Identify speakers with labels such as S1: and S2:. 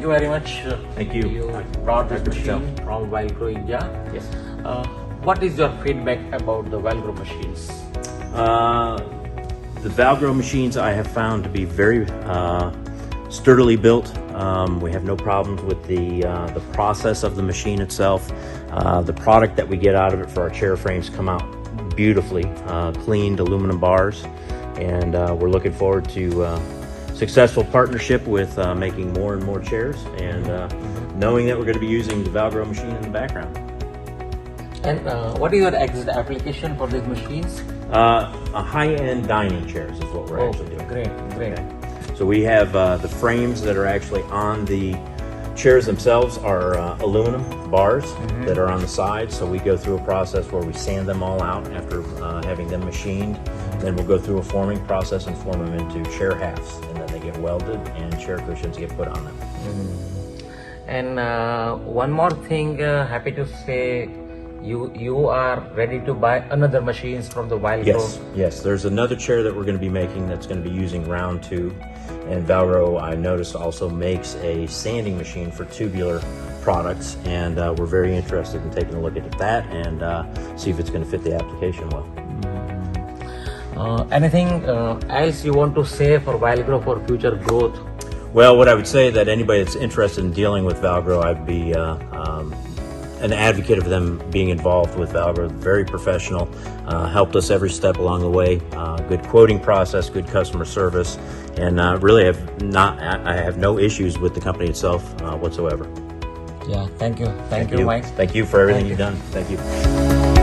S1: thank you very much.
S2: Thank you.
S1: You brought this
S2: Dr. Patel.
S1: machine from Valgro India.
S2: Yes.
S1: What is your feedback about the Valgro machines?
S2: The Valgro machines I have found to be very sturdily built. We have no problems with the process of the machine itself. The product that we get out of it for our chair frames come out beautifully, cleaned aluminum bars, and we're looking forward to successful partnership with making more and more chairs, and knowing that we're going to be using the Valgro machine in the background.
S1: And what is your exact application for these machines?
S2: A high-end dining chairs is what we're actually doing.
S1: Great.
S2: So we have the frames that are actually on the chairs themselves are aluminum bars that are on the side. So we go through a process where we sand them all out after having them machined. Then we'll go through a forming process and form them into chair halves, and then they get welded and chair cushions get put on them.
S1: And one more thing, happy to say you are ready to buy another machines from the Valgro.
S2: Yes. There's another chair that we're going to be making that's going to be using round tube, and Valgro, I noticed, also makes a sanding machine for tubular products, and we're very interested in taking a look at that and see if it's going to fit the application well.
S1: Anything else you want to say for Valgro for future growth?
S2: Well, what I would say that anybody that's interested in dealing with Valgro, I'd be an advocate of them being involved with Valgro. Very professional, helped us every step along the way. Good quoting process, good customer service, and really I have no issues with the company itself whatsoever.
S1: Yeah, thank you, Mike.
S2: Thank you for everything you've done. Thank you.